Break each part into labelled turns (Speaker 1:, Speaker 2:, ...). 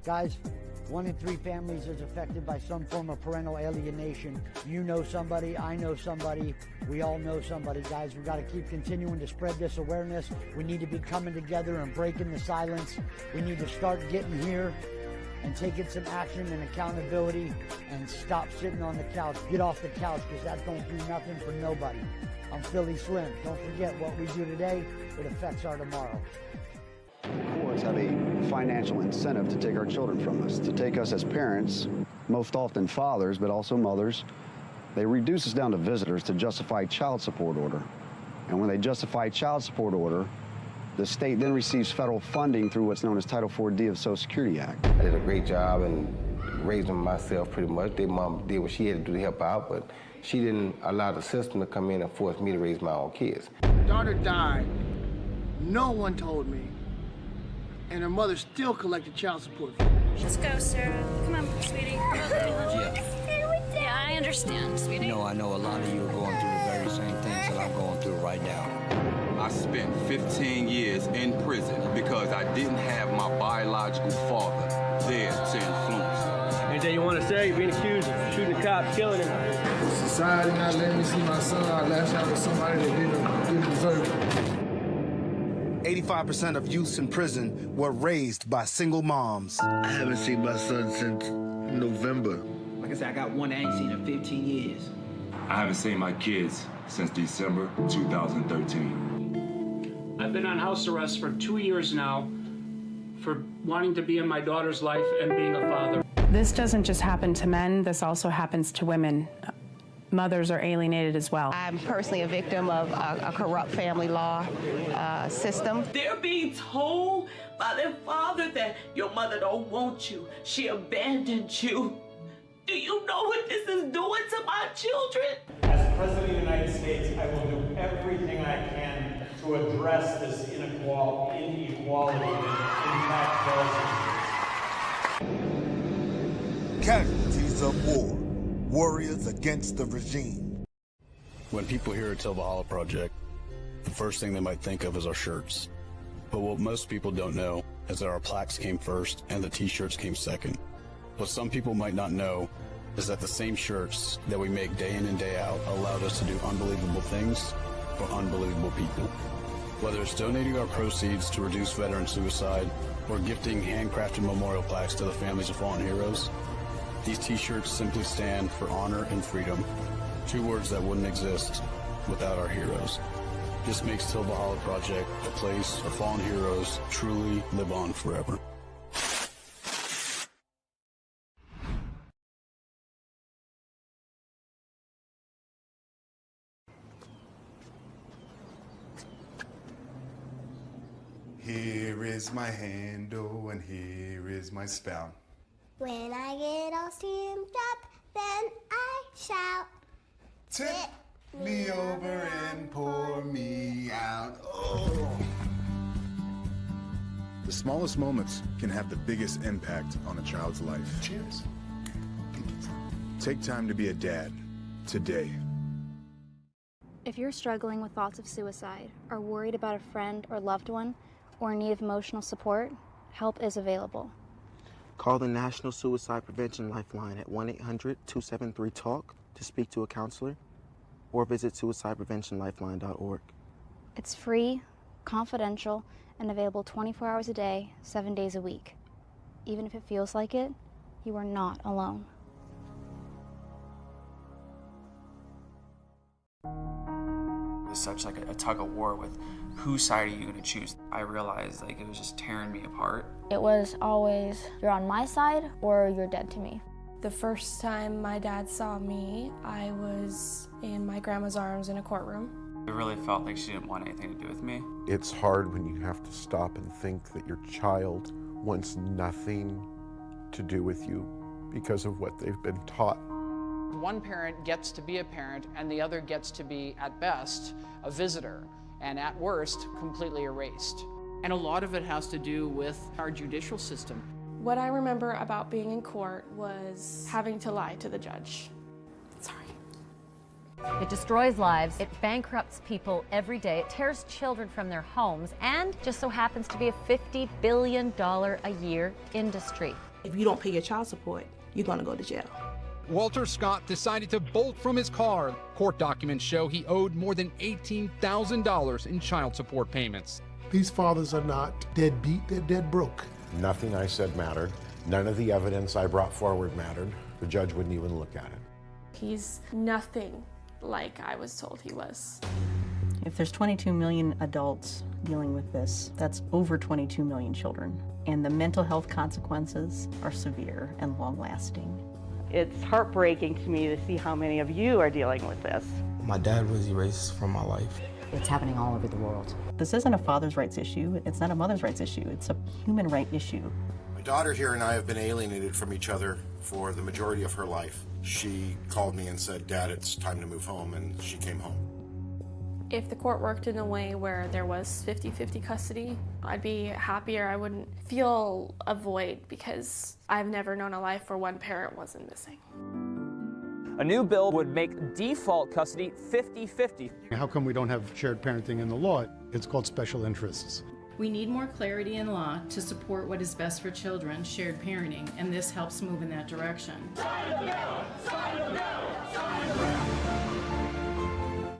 Speaker 1: Guys, 1 in 3 families is affected by some form of parental alienation. You know somebody, I know somebody, we all know somebody. Guys, we got to keep continuing to spread this awareness. We need to be coming together and breaking the silence. We need to start getting here and taking some action and accountability and stop sitting on the couch. Get off the couch, because that don't do nothing for nobody. I'm Philly Slim. Don't forget, what we do today, it affects our tomorrow.
Speaker 2: Courts have a financial incentive to take our children from us, to take us as parents, most often fathers, but also mothers. They reduce us down to visitors to justify child support order. And when they justify child support order, the state then receives federal funding through what's known as Title IV-D of the Social Security Act.
Speaker 3: I did a great job and raised them myself pretty much. Their mom did what she had to do to help out, but she didn't allow the system to come in and force me to raise my own kids.
Speaker 4: My daughter died. No one told me. And her mother still collected child support.
Speaker 5: Let's go, Sarah. Come on, sweetie. Yeah, I understand, sweetie.
Speaker 6: You know, I know a lot of you are going through the very same things that I'm going through right now.
Speaker 7: I spent 15 years in prison because I didn't have my biological father there to influence me.
Speaker 8: Anything you want to say? You're being accused of shooting a cop, killing him.
Speaker 9: Society not letting me see my son. I lashed out at somebody that didn't deserve it.
Speaker 10: 85% of youths in prison were raised by single moms.
Speaker 9: I haven't seen my son since November.
Speaker 11: Like I said, I got one I ain't seen in 15 years.
Speaker 7: I haven't seen my kids since December 2013.
Speaker 8: I've been on house arrest for 2 years now for wanting to be in my daughter's life and being a father.
Speaker 12: This doesn't just happen to men, this also happens to women. Mothers are alienated as well.
Speaker 13: I'm personally a victim of a corrupt family law system.
Speaker 14: They're being told by their father that your mother don't want you. She abandoned you. Do you know what this is doing to my children?
Speaker 15: As President of the United States, I will do everything I can to address this inequality that impacts those.
Speaker 10: Casualties of war. Warriors against the regime.
Speaker 16: When people hear a Till Valhalla Project, the first thing they might think of is our shirts. But what most people don't know is that our plaques came first and the t-shirts came second. What some people might not know is that the same shirts that we make day in and day out allowed us to do unbelievable things for unbelievable people. Whether it's donating our proceeds to reduce veteran suicide or gifting handcrafted memorial plaques to the families of fallen heroes, these t-shirts simply stand for honor and freedom, 2 words that wouldn't exist without our heroes. This makes Till Valhalla Project a place where fallen heroes truly live on forever.
Speaker 17: Here is my handle and here is my spout.
Speaker 18: When I get all steamed up, then I shout,
Speaker 17: tip me over and pour me out. Oh. The smallest moments can have the biggest impact on a child's life. Cheers. Take time to be a dad today.
Speaker 19: If you're struggling with thoughts of suicide, or worried about a friend or loved one, or in need of emotional support, help is available.
Speaker 20: Call the National Suicide Prevention Lifeline at 1-800-273-TALK to speak to a counselor, or visit suicidepreventionlifeline.org.
Speaker 19: It's free, confidential, and available 24 hours a day, 7 days a week. Even if it feels like it, you are not alone.
Speaker 7: It was such like a tug of war with whose side are you going to choose. I realized like it was just tearing me apart.
Speaker 19: It was always, you're on my side or you're dead to me.
Speaker 3: The first time my dad saw me, I was in my grandma's arms in a courtroom.
Speaker 7: It really felt like she didn't want anything to do with me.
Speaker 2: It's hard when you have to stop and think that your child wants nothing to do with you because of what they've been taught.
Speaker 4: One parent gets to be a parent and the other gets to be, at best, a visitor, and at worst, completely erased. And a lot of it has to do with our judicial system.
Speaker 3: What I remember about being in court was having to lie to the judge. Sorry.
Speaker 21: It destroys lives, it bankrupts people every day, it tears children from their homes, and just so happens to be a $50 billion a year industry.
Speaker 22: If you don't pay your child support, you're going to go to jail.
Speaker 23: Walter Scott decided to bolt from his car. Court documents show he owed more than $18,000 in child support payments.
Speaker 24: These fathers are not deadbeat, they're dead broke.
Speaker 25: Nothing I said mattered. None of the evidence I brought forward mattered. The judge wouldn't even look at it.
Speaker 26: He's nothing like I was told he was.
Speaker 27: If there's 22 million adults dealing with this, that's over 22 million children. And the mental health consequences are severe and long-lasting.
Speaker 28: It's heartbreaking to me to see how many of you are dealing with this.
Speaker 29: My dad was erased from my life.
Speaker 27: It's happening all over the world. This isn't a father's rights issue. It's not a mother's rights issue. It's a human right issue.
Speaker 25: My daughter here and I have been alienated from each other for the majority of her life. She called me and said, "Dad, it's time to move home," and she came home.
Speaker 26: If the court worked in a way where there was 50-50 custody, I'd be happier. I wouldn't feel a void because I've never known a life where one parent wasn't missing.
Speaker 30: A new bill would make default custody 50-50.
Speaker 31: How come we don't have shared parenting in the law? It's called special interests.
Speaker 32: We need more clarity in law to support what is best for children, shared parenting, and this helps move in that direction.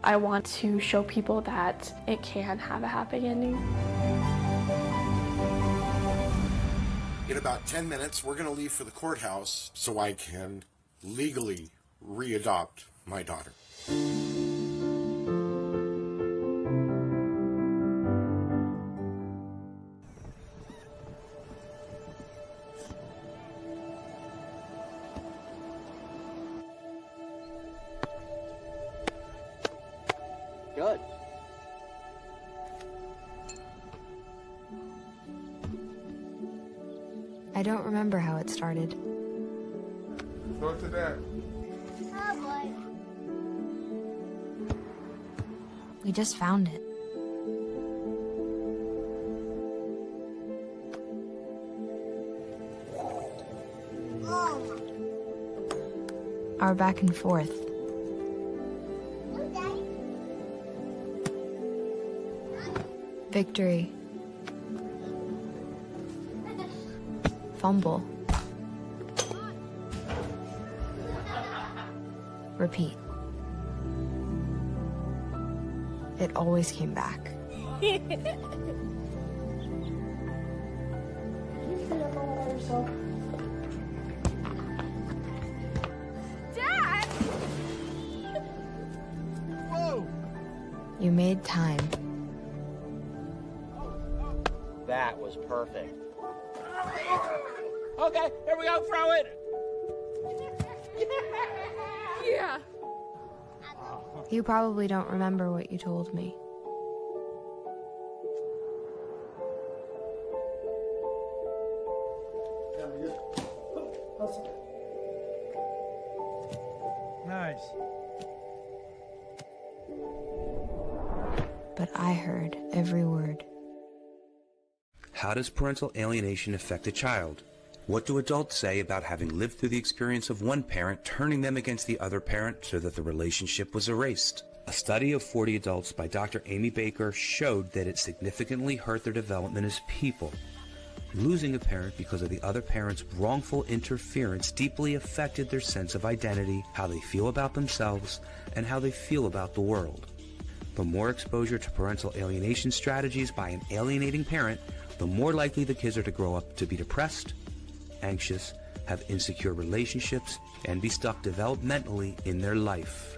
Speaker 26: I want to show people that it can have a happy ending.
Speaker 25: In about 10 minutes, we're going to leave for the courthouse so I can legally readopt my daughter.
Speaker 30: Good.
Speaker 33: I don't remember how it started.
Speaker 9: Go to that.
Speaker 18: Oh boy.
Speaker 33: We just found it. Our back and forth. Victory. Fumble. Repeat. It always came back.
Speaker 18: Dad!
Speaker 31: Whoa!
Speaker 33: You made time.
Speaker 30: That was perfect. Okay, here we go, throw it.
Speaker 26: Yeah.
Speaker 33: You probably don't remember what you told me.
Speaker 1: Nice.
Speaker 33: But I heard every word.
Speaker 34: How does parental alienation affect a child? What do adults say about having lived through the experience of one parent turning them against the other parent so that the relationship was erased? A study of 40 adults by Dr. Amy Baker showed that it significantly hurt their development as people. Losing a parent because of the other parent's wrongful interference deeply affected their sense of identity, how they feel about themselves, and how they feel about the world. The more exposure to parental alienation strategies by an alienating parent, the more likely the kids are to grow up to be depressed, anxious, have insecure relationships, and be stuck developmentally in their life.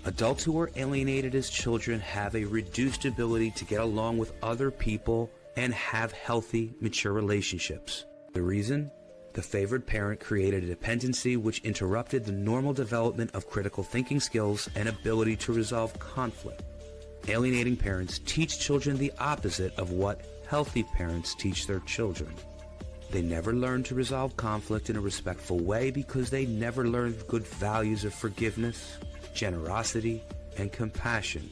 Speaker 34: Adults who are alienated as children have a reduced ability to get along with other people and have healthy, mature relationships. The reason? The favored parent created a dependency which interrupted the normal development of critical thinking skills and ability to resolve conflict. Alienating parents teach children the opposite of what healthy parents teach their children. They never learn to resolve conflict in a respectful way because they never learned good values of forgiveness, generosity, and compassion.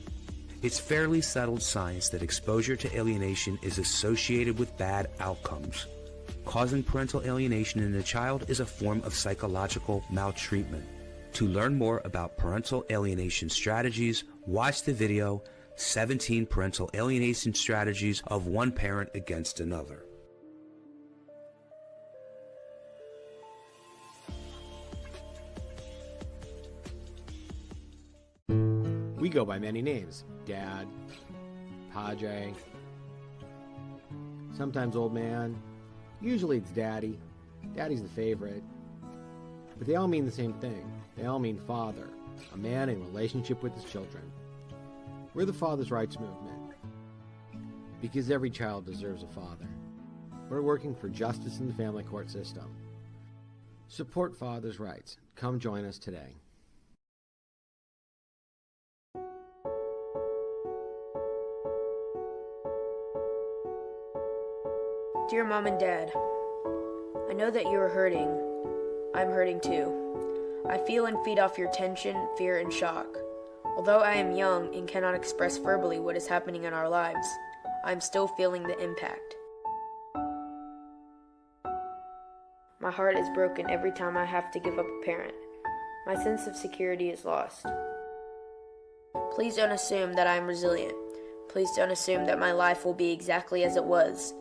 Speaker 34: It's fairly settled science that exposure to alienation is associated with bad outcomes. Causing parental alienation in a child is a form of psychological maltreatment. To learn more about parental alienation strategies, watch the video 17 Parental Alienation Strategies of One Parent Against Another.
Speaker 5: We go by many names. Dad, Padre, sometimes old man. Usually it's Daddy. Daddy's the favorite. But they all mean the same thing. They all mean father, a man in relationship with his children. We're the Father's Rights Movement, because every child deserves a father. We're working for justice in the family court system. Support fathers' rights. Come join us today.
Speaker 6: Dear Mom and Dad, I know that you are hurting. I'm hurting too. I feel and feed off your tension, fear, and shock. Although I am young and cannot express verbally what is happening in our lives, I am still feeling the impact. My heart is broken every time I have to give up a parent. My sense of security is lost. Please don't assume that I am resilient. Please don't assume that my life will be exactly as it was,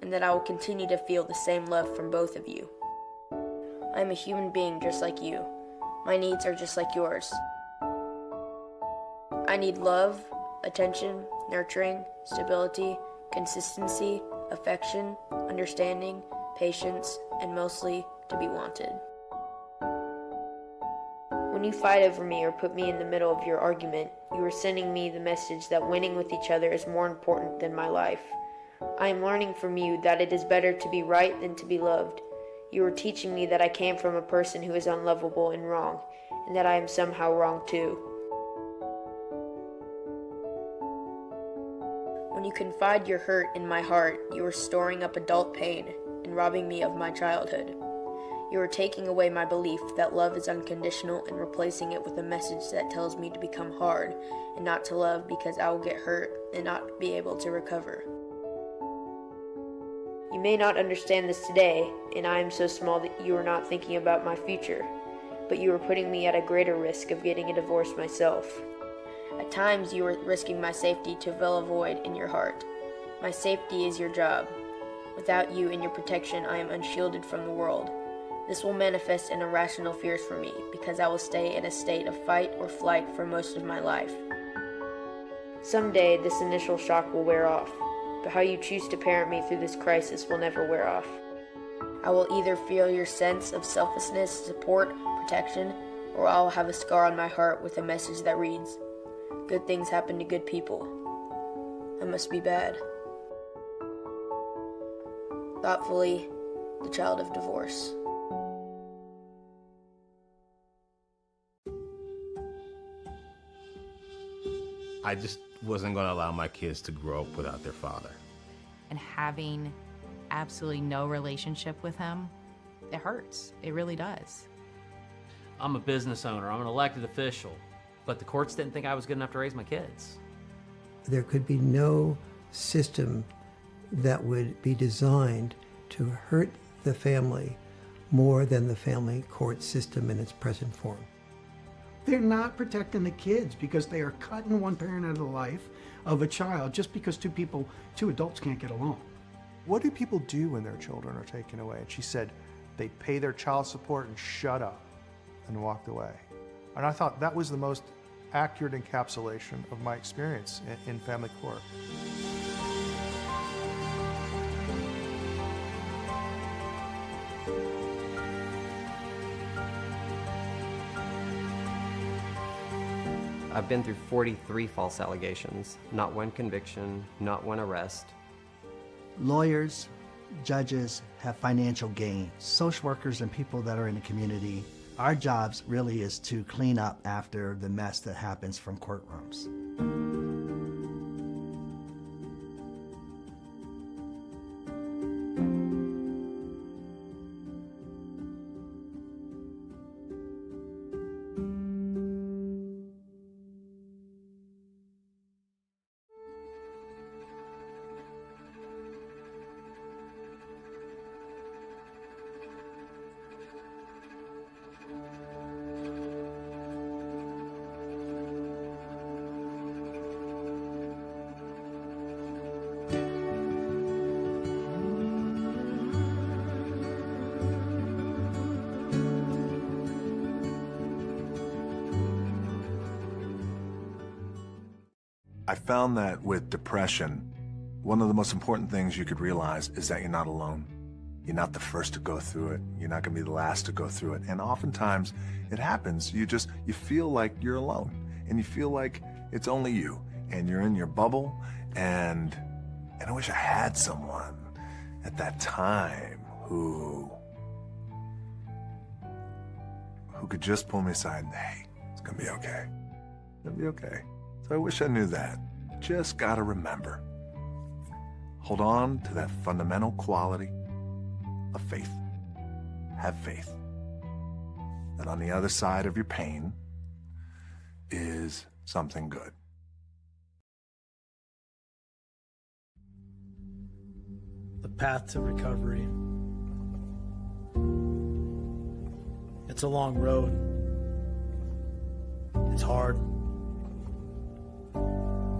Speaker 6: and that I will continue to feel the same love from both of you. I am a human being just like you. My needs are just like yours. I need love, attention, nurturing, stability, consistency, affection, understanding, patience, and mostly to be wanted. When you fight over me or put me in the middle of your argument, you are sending me the message that winning with each other is more important than my life. I am learning from you that it is better to be right than to be loved. You are teaching me that I came from a person who is unlovable and wrong, and that I am somehow wrong too. When you confide your hurt in my heart, you are storing up adult pain and robbing me of my childhood. You are taking away my belief that love is unconditional and replacing it with a message that tells me to become hard and not to love because I will get hurt and not be able to recover. You may not understand this today, and I am so small that you are not thinking about my future, but you are putting me at a greater risk of getting a divorce myself. At times you are risking my safety to fill a void in your heart. My safety is your job. Without you and your protection, I am unshielded from the world. This will manifest in irrational fears for me, because I will stay in a state of fight or flight for most of my life. Someday, this initial shock will wear off, but how you choose to parent me through this crisis will never wear off. I will either feel your sense of selflessness, support, protection, or I will have a scar on my heart with a message that reads, "Good things happen to good people. I must be bad." Thoughtfully, the child of divorce.
Speaker 7: I just wasn't going to allow my kids to grow up without their father.
Speaker 8: And having absolutely no relationship with him, it hurts. It really does.
Speaker 10: I'm a business owner. I'm an elected official. But the courts didn't think I was good enough to raise my kids.
Speaker 11: There could be no system that would be designed to hurt the family more than the family court system in its present form.
Speaker 31: They're not protecting the kids because they are cutting one parent out of the life of a child just because two adults can't get along.
Speaker 12: What do people do when their children are taken away? And she said they pay their child support and shut up and walked away. And I thought that was the most accurate encapsulation of my experience in family court.
Speaker 13: I've been through 43 false allegations, not one conviction, not one arrest.
Speaker 14: Lawyers, judges have financial gain. Social workers and people that are in the community, our jobs really is to clean up after the mess that happens from courtrooms.
Speaker 2: I found that with depression, one of the most important things you could realize is that you're not alone. You're not the first to go through it. You're not going to be the last to go through it. And oftentimes it happens. You feel like you're alone, and you feel like it's only you, and you're in your bubble. And I wish I had someone at that time who could just pull me aside and, hey, it's going to be okay. It'll be okay. So I wish I knew that. Just got to remember. Hold on to that fundamental quality of faith. Have faith that on the other side of your pain is something good.
Speaker 3: The path to recovery. It's a long road. It's hard.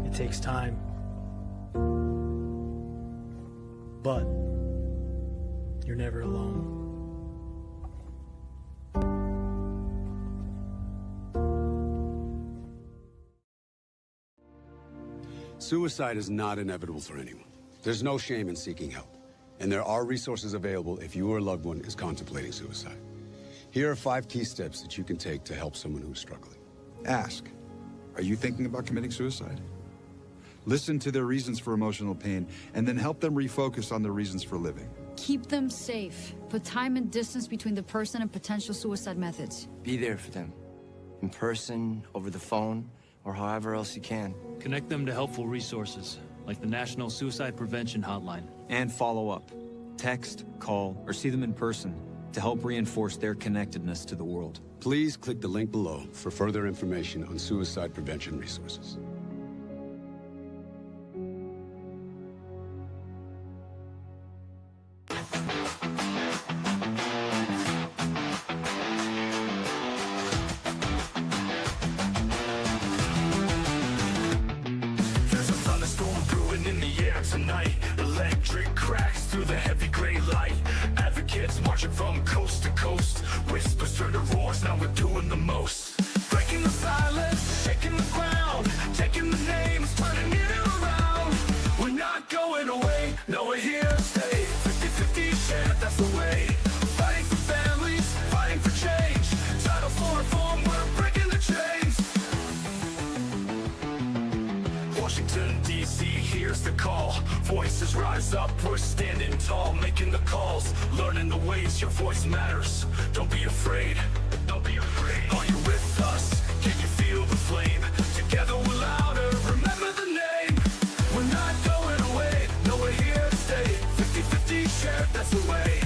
Speaker 3: It takes time. But you're never alone.
Speaker 4: Suicide is not inevitable for anyone. There's no shame in seeking help. And there are resources available if you or a loved one is contemplating suicide. Here are 5 key steps that you can take to help someone who's struggling.
Speaker 15: Ask, are you thinking about committing suicide? Listen to their reasons for emotional pain, and then help them refocus on their reasons for living.
Speaker 16: Keep them safe. Put time and distance between the person and potential suicide methods.
Speaker 17: Be there for them. In person, over the phone, or however else you can.
Speaker 19: Connect them to helpful resources, like the National Suicide Prevention Hotline.
Speaker 20: And follow up. Text, call, or see them in person to help reinforce their connectedness to the world.
Speaker 4: Please click the link below for further information on suicide prevention resources.
Speaker 21: There's a thunderstorm brewing in the air tonight. Electric cracks through the heavy gray light. Advocates marching from coast to coast. Whispers turn to roars, now we're doing the most. Breaking the silence, shaking the ground. Taking the names, turning it around. We're not going away, no, we're here to stay. 50-50 share, that's the way. Fighting for families, fighting for change. Title for reform, we're breaking the chains. Washington, D.C., here's the call. Voices rise up, we're standing tall. Making the calls, learning the ways your voice matters. Don't be afraid, don't be afraid. Are you with us? Can you feel the flame? Together we're louder, remember the name. We're not going away, no, we're here to stay. 50-50 share, that's the way.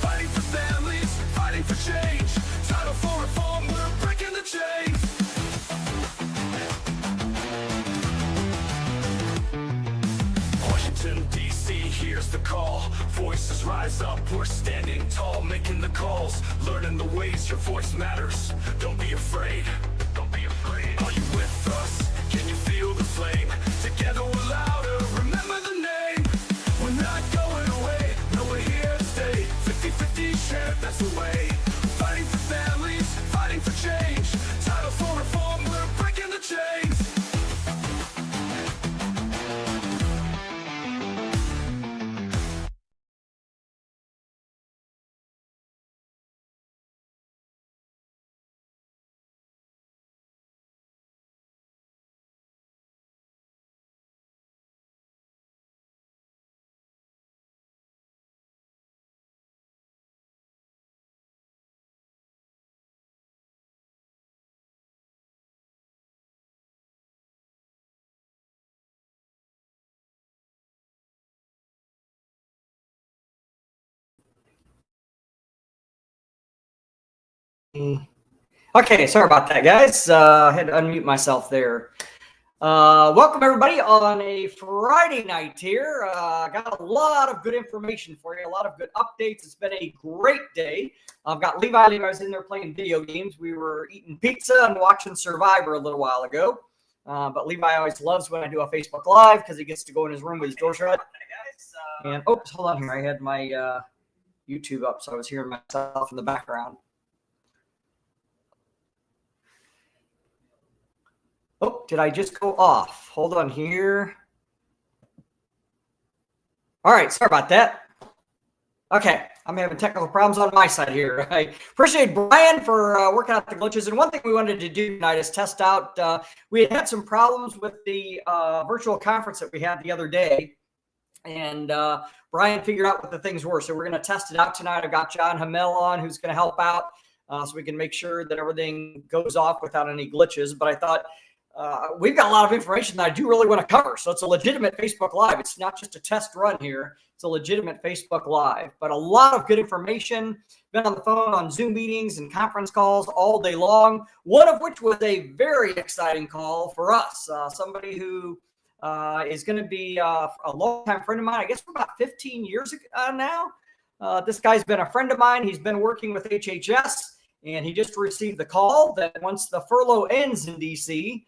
Speaker 21: Fighting for families, fighting for change. Title for reform, we're breaking the chains. Washington, D.C., here's the call. Voices rise up, we're standing tall. Making the calls, learning the ways your voice matters. Don't be afraid, don't be afraid. Are you with us? Can you feel the flame? Together we're louder, remember the name. We're not going away, no, we're here to stay. 50-50 share, that's the way. Fighting for families, fighting for change. Title for reform, we're breaking the chains.
Speaker 22: Okay, sorry about that, guys. I had to unmute myself there. Welcome, everybody, on a Friday night here. Got a lot of good information for you, a lot of good updates. It's been a great day. I've got Levi. Levi's in there playing video games. We were eating pizza and watching Survivor a little while ago. But Levi always loves when I do a Facebook Live because he gets to go in his room with his door shut. And, oops, hold on here. I had my YouTube up, so I was hearing myself in the background. Oh, did I just go off? Hold on here. All right, sorry about that. Okay, I'm having technical problems on my side here. I appreciate Brian for working out the glitches. And one thing we wanted to do tonight is test out. We had some problems with the virtual conference that we had the other day. And Brian figured out what the things were. So we're going to test it out tonight. I've got John Hamel on who's going to help out so we can make sure that everything goes off without any glitches. But I thought we've got a lot of information that I do really want to cover. So it's a legitimate Facebook Live. It's not just a test run here. It's a legitimate Facebook Live, but a lot of good information. Been on the phone on Zoom meetings and conference calls all day long, one of which was a very exciting call for us. Somebody who is going to be a longtime friend of mine, I guess for about 15 years now. This guy's been a friend of mine. He's been working with HHS, and he just received the call that once the furlough ends in D.C.,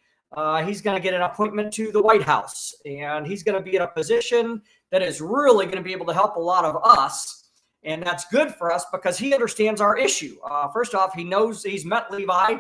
Speaker 22: he's going to get an appointment to the White House, and he's going to be in a position that is really going to be able to help a lot of us. And that's good for us because he understands our issue. First off, he knows he's met Levi.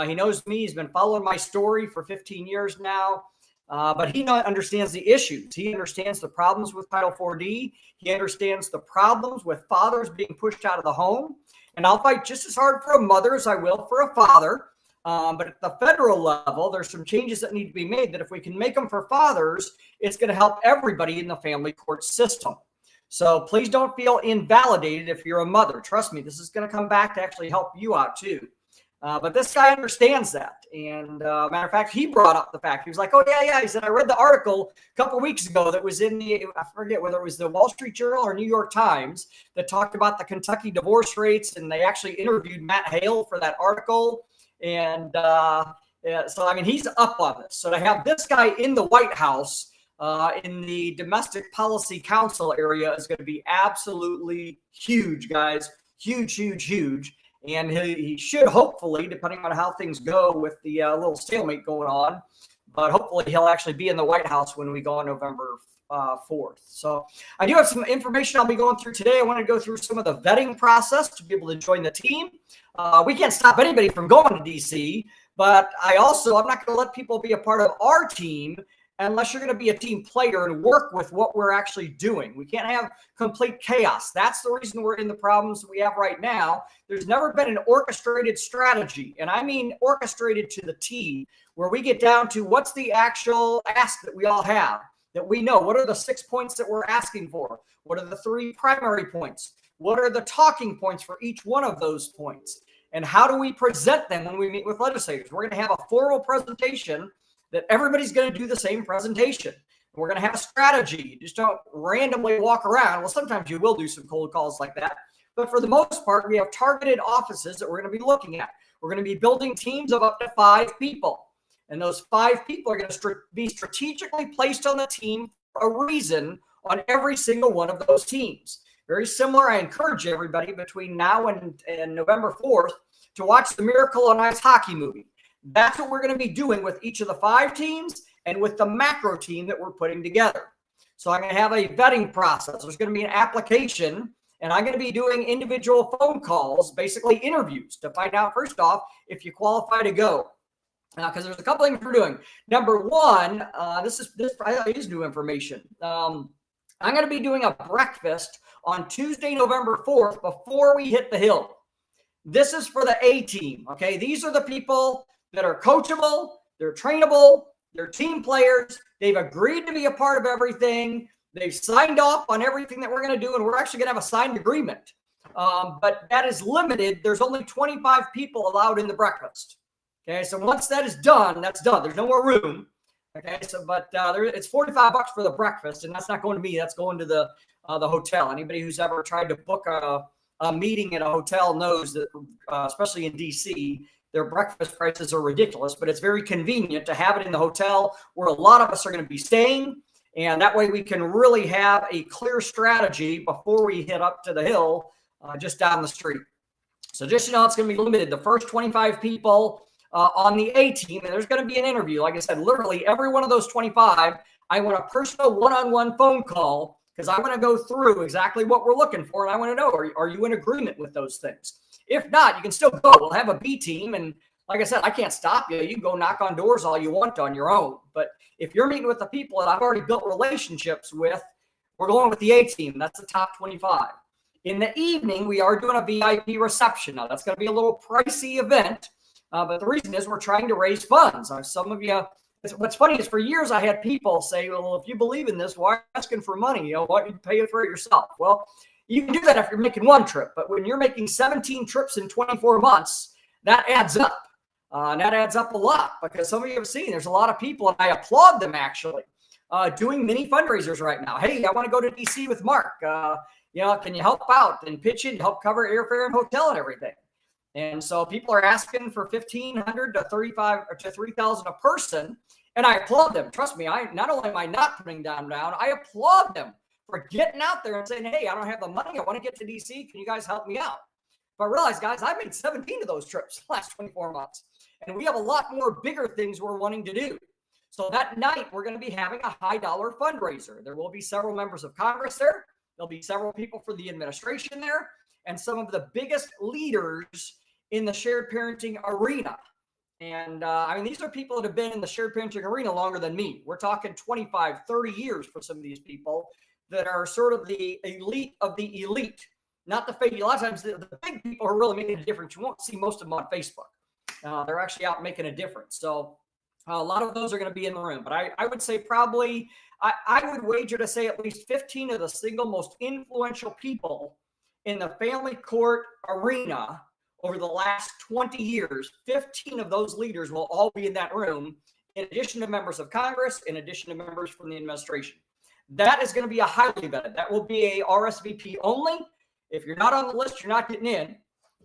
Speaker 22: He knows me. He's been following my story for 15 years now. But he understands the issues. He understands the problems with Title 4D. He understands the problems with fathers being pushed out of the home. And I'll fight just as hard for a mother as I will for a father. But at the federal level, there's some changes that need to be made that if we can make them for fathers, it's going to help everybody in the family court system. So please don't feel invalidated if you're a mother. Trust me, this is going to come back to actually help you out too. But this guy understands that. And matter of fact, he brought up the fact. He was like, oh, yeah. He said, I read the article a couple of weeks ago that was in the, I forget whether it was the Wall Street Journal or New York Times that talked about the Kentucky divorce rates. And they actually interviewed Matt Hale for that article. And so, I mean, he's up on this. So to have this guy in the White House in the Domestic Policy Council area is going to be absolutely huge, guys. Huge, huge, huge. And he should hopefully, depending on how things go with the little stalemate going on, but hopefully he'll actually be in the White House when we go on November 4th. So I do have some information I'll be going through today. I want to go through some of the vetting process to be able to join the team. We can't stop anybody from going to DC, but I'm not going to let people be a part of our team unless you're going to be a team player and work with what we're actually doing. We can't have complete chaos. That's the reason we're in the problems we have right now. There's never been an orchestrated strategy, and I mean orchestrated to the T, where we get down to what's the actual ask that we all have, that we know. What are the 6 points that we're asking for? What are the 3 primary points? What are the talking points for each one of those points? And how do we present them when we meet with legislators? We're going to have a formal presentation that everybody's going to do the same presentation. We're going to have a strategy. You just don't randomly walk around. Well, sometimes you will do some cold calls like that. But for the most part, we have targeted offices that we're going to be looking at. We're going to be building teams of up to 5 people. And those 5 people are going to be strategically placed on the team for a reason on every single one of those teams. Very similar. I encourage everybody between now and November 4th to watch the Miracle on Ice hockey movie. That's what we're going to be doing with each of the 5 teams and with the macro team that we're putting together. So I'm going to have a vetting process. There's going to be an application, and I'm going to be doing individual phone calls, basically interviews, to find out, first off, if you qualify to go. Because there's a couple things we're doing. Number one, this is new information. I'm going to be doing a breakfast on Tuesday, November 4th, before we hit the Hill. This is for the A team, okay? These are the people that are coachable, they're trainable, they're team players, they've agreed to be a part of everything, they've signed off on everything that we're going to do, and we're actually going to have a signed agreement. But that is limited. There's only 25 people allowed in the breakfast. Okay, so once that is done, that's done. There's no more room. Okay, so but it's $45 for the breakfast, and that's not going to me. That's going to the hotel. Anybody who's ever tried to book a meeting at a hotel knows that, especially in DC, their breakfast prices are ridiculous. But it's very convenient to have it in the hotel where a lot of us are going to be staying, and that way we can really have a clear strategy before we hit up to the Hill, just down the street. So just so you know, it's going to be limited. The first 25 people on the A team, and there's going to be an interview. Like I said, literally every one of those 25, I want a personal one-on-one phone call because I want to go through exactly what we're looking for, and I want to know, are you in agreement with those things? If not, you can still go. We'll have a B team, and like I said, I can't stop you. You can go knock on doors all you want on your own. But if you're meeting with the people that I've already built relationships with, we're going with the A team. That's the top 25. In the evening, we are doing a VIP reception. Now, that's going to be a little pricey event, but the reason is we're trying to raise funds. Some of you, what's funny is for years I had people say, well, if you believe in this, why are you asking for money? Why don't you pay for it yourself? Well, you can do that if you're making one trip, but when you're making 17 trips in 24 months, that adds up. And that adds up a lot because some of you have seen there's a lot of people, and I applaud them actually, doing mini fundraisers right now. Hey, I want to go to DC with Mark. Can you help out and pitch in to help cover airfare and hotel and everything? And so people are asking for $1,500 to $3,500 to $3,000 a person, and I applaud them. Trust me, I not only am I not putting them down, I applaud them for getting out there and saying, hey, I don't have the money. I want to get to DC. Can you guys help me out? But I realize, guys, I've made 17 of those trips the last 24 months, and we have a lot more bigger things we're wanting to do. So that night, we're going to be having a high-dollar fundraiser. There will be several members of Congress there. There'll be several people for the administration there, and some of the biggest leaders in the shared parenting arena. And these are people that have been in the shared parenting arena longer than me. We're talking 25, 30 years for some of these people that are sort of the elite of the elite. Not the fake. A lot of times the big people are really making a difference. You won't see most of them on Facebook. They're actually out making a difference. So a lot of those are going to be in the room. But I would say probably, I would wager to say at least 15 of the single most influential people in the family court arena over the last 20 years, 15 of those leaders will all be in that room, in addition to members of Congress, in addition to members from the administration. That is going to be a highly vetted. That will be a RSVP only. If you're not on the list, you're not getting in.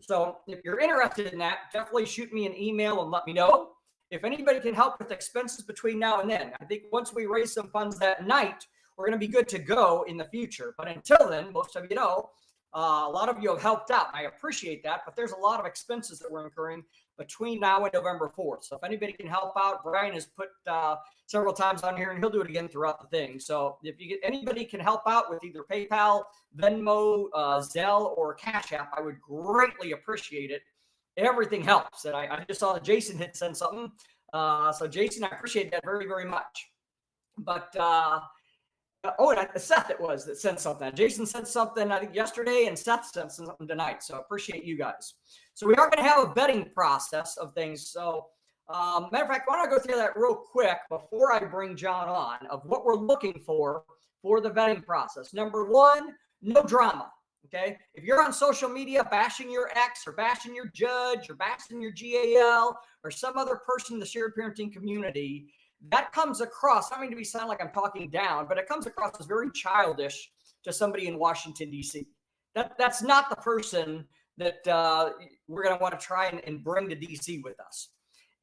Speaker 22: So if you're interested in that, definitely shoot me an email and let me know. If anybody can help with expenses between now and then, I think once we raise some funds that night, we're going to be good to go in the future. But until then, most of you know, a lot of you have helped out. I appreciate that, but there's a lot of expenses that we're incurring between now and November 4th. So if anybody can help out, Brian has put several times on here, and he'll do it again throughout the thing. So if anybody can help out with either PayPal, Venmo, Zelle, or Cash App, I would greatly appreciate it. Everything helps. And I just saw that Jason had sent something. So Jason, I appreciate that very, very much. But Seth it was that sent something. Jason sent something, I think, yesterday, and Seth sent something tonight. So I appreciate you guys. So we are going to have a vetting process of things. So matter of fact, why don't I go through that real quick before I bring John on of what we're looking for the vetting process. Number one, no drama. Okay. If you're on social media bashing your ex or bashing your judge or bashing your GAL or some other person in the shared parenting community, that comes across, I mean to sound like I'm talking down, but it comes across as very childish to somebody in Washington, D.C. That's not the person that we're going to want to try and bring to D.C. with us.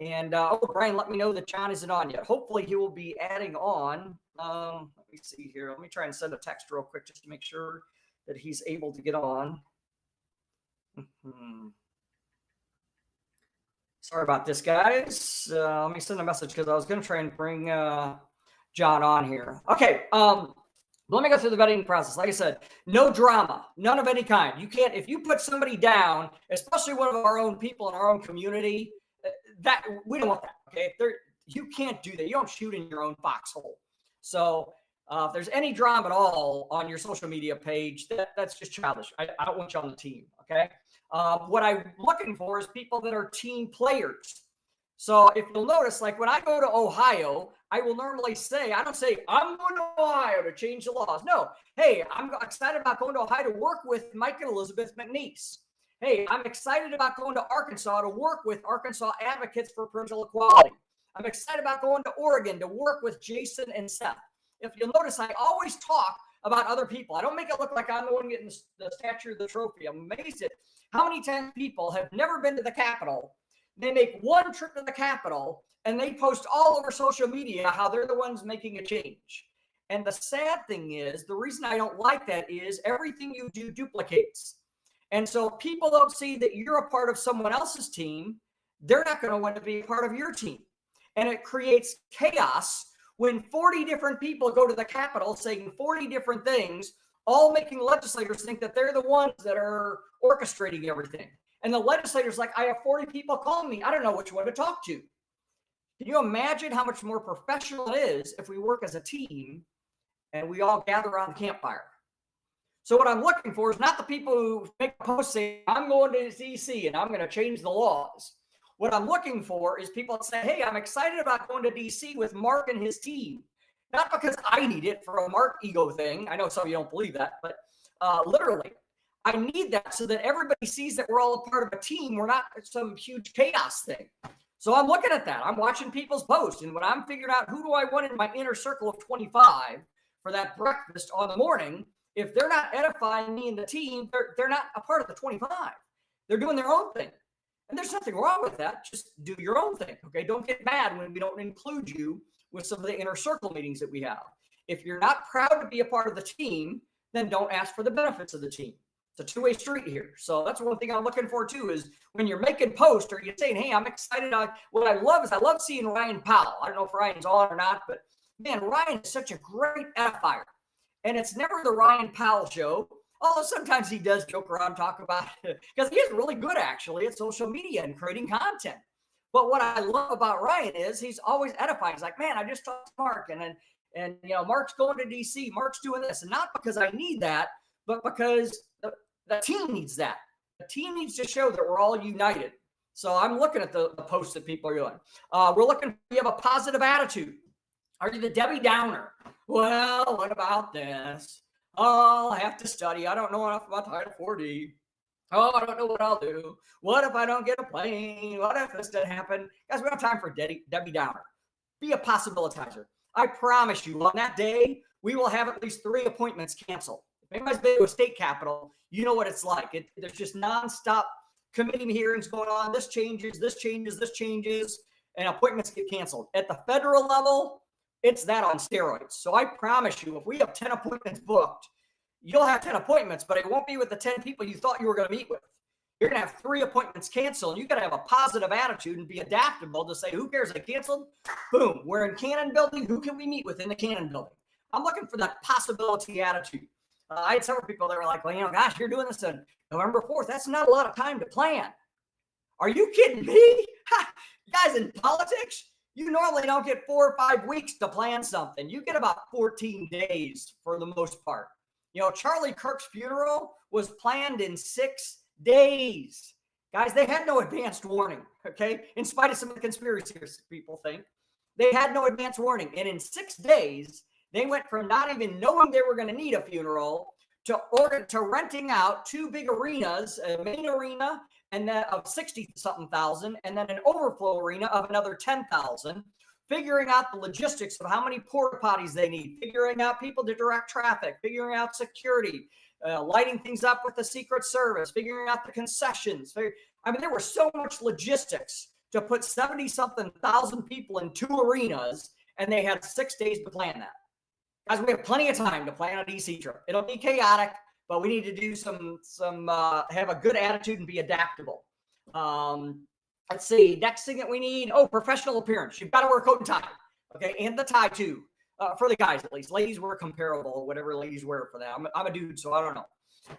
Speaker 22: And Brian, let me know that John isn't on yet. Hopefully he will be adding on. Let me see here. Let me try and send a text real quick just to make sure that he's able to get on. Sorry about this, guys. Let me send a message because I was going to try and bring John on here. Okay. Let me go through the vetting process. Like I said, no drama, none of any kind. You can't, if you put somebody down, especially one of our own people in our own community, that we don't want that. Okay. You can't do that. You don't shoot in your own foxhole. So if there's any drama at all on your social media page, that's just childish. I don't want you on the team. Okay. What I'm looking for is people that are team players. So if you'll notice, like when I go to Ohio, I will normally say, I don't say, I'm going to Ohio to change the laws. No. Hey, I'm excited about going to Ohio to work with Mike and Elizabeth McNeese. Hey, I'm excited about going to Arkansas to work with Arkansas Advocates for Parental Equality. I'm excited about going to Oregon to work with Jason and Seth. If you'll notice, I always talk about other people. I don't make it look like I'm the one getting the statue of the trophy. I'm amazed at how many times people have never been to the Capitol. They make one trip to the Capitol and they post all over social media how they're the ones making a change. And the sad thing is, the reason I don't like that is everything you do duplicates. And so people don't see that you're a part of someone else's team. They're not going to want to be a part of your team. And it creates chaos when 40 different people go to the Capitol saying 40 different things, all making legislators think that they're the ones that are orchestrating everything. And the legislator's like, I have 40 people calling me. I don't know which one to talk to. Can you imagine how much more professional it is if we work as a team and we all gather around the campfire? So what I'm looking for is not the people who make a post saying, I'm going to DC and I'm going to change the laws. What I'm looking for is people that say, hey, I'm excited about going to DC with Mark and his team. Not because I need it for a Mark ego thing. I know some of you don't believe that, but literally, I need that so that everybody sees that we're all a part of a team. We're not some huge chaos thing. So I'm looking at that. I'm watching people's posts. And when I'm figuring out who do I want in my inner circle of 25 for that breakfast on the morning, if they're not edifying me and the team, they're not a part of the 25. They're doing their own thing. And there's nothing wrong with that. Just do your own thing, okay? Don't get mad when we don't include you with some of the inner circle meetings that we have. If you're not proud to be a part of the team, then don't ask for the benefits of the team. It's a two-way street here. So that's one thing I'm looking for too, is when you're making posts or you're saying, hey, I'm excited. What I love is I love seeing Ryan Powell. I don't know if Ryan's on or not, but man, Ryan is such a great edifier. And it's never the Ryan Powell show, although sometimes he does joke around, talk about it, because he is really good actually at social media and creating content. But what I love about Ryan is he's always edifying. He's like, man, I just talked to Mark, and you know, Mark's going to DC, Mark's doing this, and not because I need that, but because the team needs that. The team needs to show that we're all united. So I'm looking at the posts that people are doing. We're looking, we have a positive attitude. Are you the Debbie Downer? Well, what about this? Oh, I'll have to study. I don't know enough about Title 4D. Oh, I don't know what I'll do. What if I don't get a plane? What if this didn't happen? Guys, we don't have time for Debbie Downer. Be a possibilitizer. I promise you, on that day, we will have at least 3 appointments canceled. If anybody's been to a state capitol, you know what it's like. There's just nonstop committee hearings going on. This changes, this changes, this changes, and appointments get canceled. At the federal level, it's that on steroids. So I promise you, if we have 10 appointments booked, you'll have 10 appointments, but it won't be with the 10 people you thought you were going to meet with. You're going to have 3 appointments canceled, and you got to have a positive attitude and be adaptable to say, who cares if they canceled? Boom, we're in Cannon Building. Who can we meet with in the Cannon Building? I'm looking for that possibility attitude. I had several people that were like, well, you know, gosh, you're doing this on November 4th. That's not a lot of time to plan. Are you kidding me? You guys in politics, you normally don't get 4 or 5 weeks to plan something. You get about 14 days for the most part. You know, Charlie Kirk's funeral was planned in 6 days. Guys, they had no advanced warning, okay? In spite of some of the conspiracy people think. They had no advance warning. And in 6 days, they went from not even knowing they were going to need a funeral to renting out 2 big arenas, a main arena and then of 60-something thousand, and then an overflow arena of another 10,000, figuring out the logistics of how many porta potties they need, figuring out people to direct traffic, figuring out security, lighting things up with the Secret Service, figuring out the concessions. I mean, there was so much logistics to put 70-something thousand people in 2 arenas, and they had 6 days to plan that. Guys, we have plenty of time to plan a DC trip. It'll be chaotic, but we need to do have a good attitude and be adaptable. Let's see, next thing that we need, professional appearance. You've got to wear a coat and tie, okay, and the tie too, for the guys at least. Ladies wear comparable, whatever ladies wear for that. I'm a dude, so I don't know.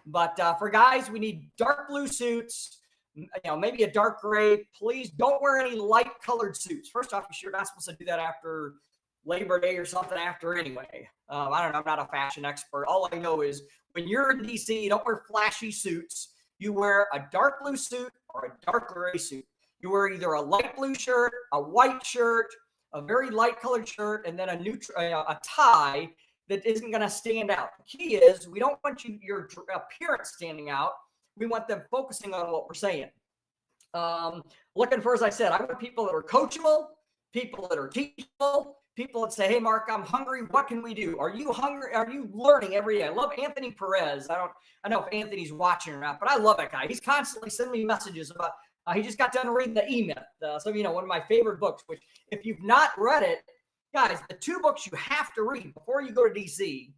Speaker 22: But for guys, we need dark blue suits, you know, maybe a dark gray. Please don't wear any light colored suits. First off, you're not supposed to do that after Labor Day or something after anyway. I don't know. I'm not a fashion expert. All I know is when you're in DC, you don't wear flashy suits. You wear a dark blue suit or a dark gray suit. You wear either a light blue shirt, a white shirt, a very light colored shirt, and then a tie that isn't going to stand out. The key is we don't want your appearance standing out. We want them focusing on what we're saying. Looking for, as I said, I want people that are coachable, people that are teachable, people that say, hey, Mark, I'm hungry. What can we do? Are you hungry? Are you learning every day? I love Anthony Perez. I know if Anthony's watching or not, but I love that guy. He's constantly sending me messages about, he just got done reading The E-Myth. So, you know, one of my favorite books, which if you've not read it, guys, the 2 books you have to read before you go to DC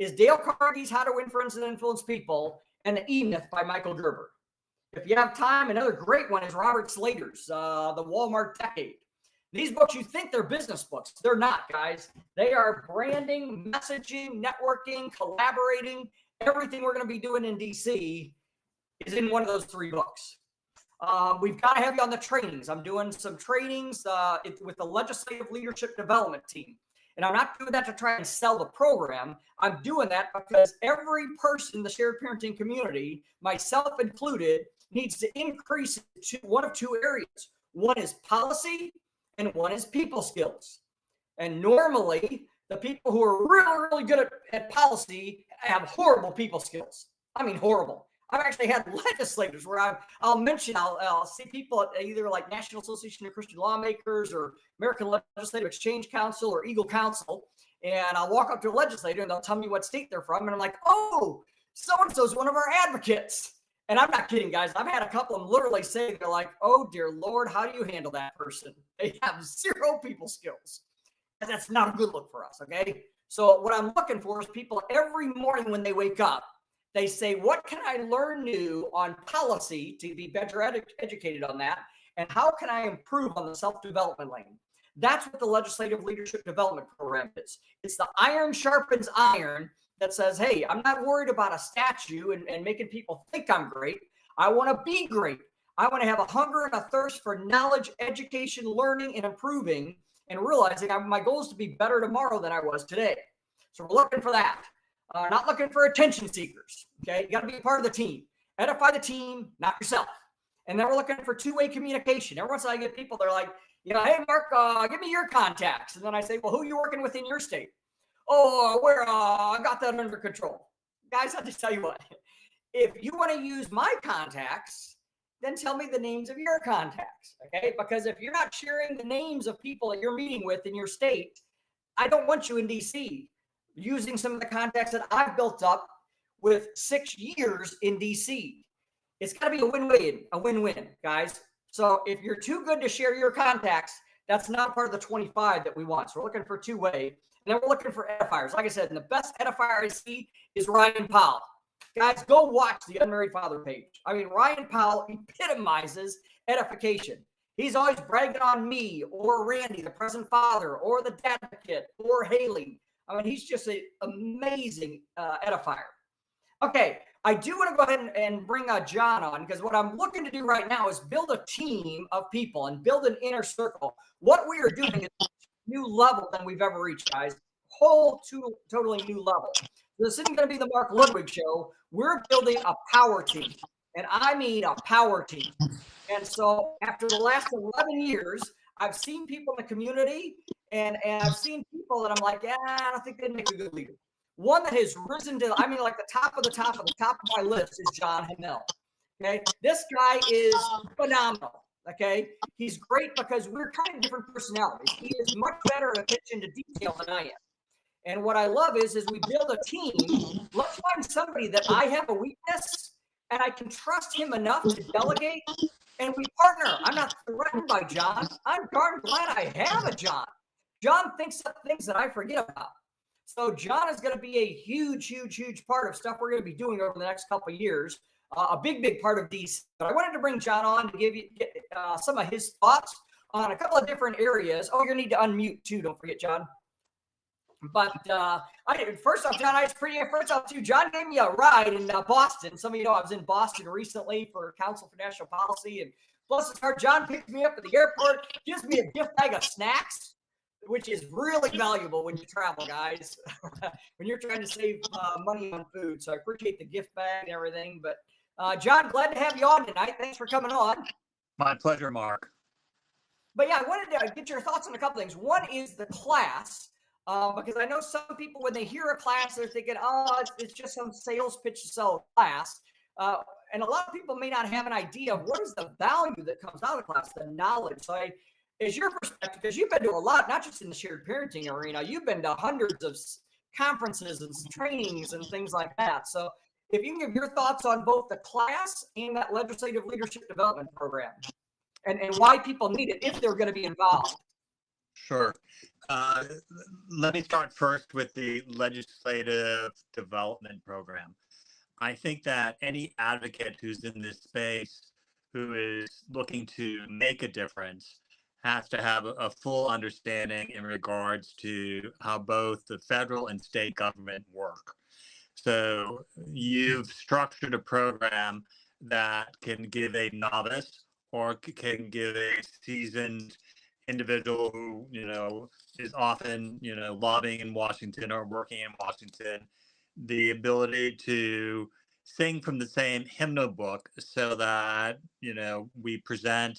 Speaker 22: is Dale Carnegie's How to Influence and Influence People and The E-Myth by Michael Gerber. If you have time, another great one is Robert Slater's The Walmart Decade. These books, you think they're business books. They're not, guys. They are branding, messaging, networking, collaborating. Everything we're going to be doing in DC is in one of those 3 books. We've got to have you on the trainings. I'm doing some trainings with the Legislative Leadership Development Team. And I'm not doing that to try and sell the program. I'm doing that because every person in the shared parenting community, myself included, needs to increase to one of two areas. One is policy and one is people skills. And normally, the people who are really, really good at policy have horrible people skills. I mean, horrible. I've actually had legislators where I'll see people at either like National Association of Christian Lawmakers or American Legislative Exchange Council or Eagle Council, and I'll walk up to a legislator and they'll tell me what state they're from, and I'm like, oh, so-and-so is one of our advocates. And I'm not kidding, guys. I've had a couple of them literally say, they're like, oh, dear Lord, how do you handle that person? They have zero people skills. And that's not a good look for us, okay? So what I'm looking for is people every morning when they wake up, they say, what can I learn new on policy to be better educated on that? And how can I improve on the self-development lane? That's what the Legislative Leadership Development Program is. It's the iron sharpens iron that says, hey, I'm not worried about a statue and making people think I'm great. I want to be great. I want to have a hunger and a thirst for knowledge, education, learning, and improving, and realizing my goal is to be better tomorrow than I was today. So we're looking for that. Not looking for attention seekers. Okay, you got to be a part of the team. Edify the team, not yourself. And then we're looking for two-way communication. Every once in a while, I get people, they're like, hey, Mark, give me your contacts. And then I say, well, who are you working with in your state? Oh, I got that under control. Guys, I'll just tell you what. If you want to use my contacts, then tell me the names of your contacts. Okay, because if you're not sharing the names of people that you're meeting with in your state, I don't want you in D.C. using some of the contacts that I've built up with 6 years in DC. It's got to be a win-win, guys. So if you're too good to share your contacts, that's not part of the 25 that we want. So we're looking for two-way. And then we're looking for edifiers. Like I said, and the best edifier I see is Ryan Powell. Guys, go watch the Unmarried Father page. I mean, Ryan Powell epitomizes edification. He's always bragging on me or Randy, the present father, or the dad kid, or Haley. I mean, he's just an amazing edifier. Okay, I do want to go ahead and bring John on, because what I'm looking to do right now is build a team of people and build an inner circle. What we are doing is a new level than we've ever reached, guys. Totally new level. This isn't going to be the Mark Ludwig show. We're building a power team, and I mean a power team. And so after the last 11 years, I've seen people in the community, and I've seen people that I'm like, I don't think they'd make a good leader. One that has risen to, I mean, like the top of my list is John Hamel. Okay, this guy is phenomenal. Okay, he's great because we're kind of different personalities. He is much better at attention to detail than I am. And what I love is we build a team. Let's find somebody that I have a weakness and I can trust him enough to delegate, and we partner. I'm not threatened by John. I'm darn glad I have a John. John thinks of things that I forget about. So John is going to be a huge, huge, huge part of stuff we're going to be doing over the next couple of years. A big, big part of DC. But I wanted to bring John on to get some of his thoughts on a couple of different areas. Oh, you're going to need to unmute too. Don't forget, John. But first off, John, John gave me a ride in Boston. Some of you know I was in Boston recently for Council for National Policy, and bless his heart, John picked me up at the airport, gives me a gift bag of snacks, which is really valuable when you travel, guys, when you're trying to save money on food. So I appreciate the gift bag and everything. But John, glad to have you on tonight. Thanks for coming on.
Speaker 1: My pleasure, Mark.
Speaker 22: But yeah, I wanted to get your thoughts on a couple things. One is the class. Because I know some people, when they hear a class, they're thinking, oh, it's just some sales pitch to sell a class. And a lot of people may not have an idea of what is the value that comes out of the class, the knowledge. So is your perspective, because you've been to a lot, not just in the shared parenting arena, you've been to hundreds of conferences and trainings and things like that. So if you can give your thoughts on both the class and that legislative leadership development program and why people need it if they're going to be involved.
Speaker 1: Sure. Let me start first with the legislative development program. I think that any advocate who's in this space who is looking to make a difference has to have a full understanding in regards to how both the federal and state government work. So you've structured a program that can give a novice or can give a seasoned individual who, is often, lobbying in Washington or working in Washington, the ability to sing from the same hymnal book so that, we present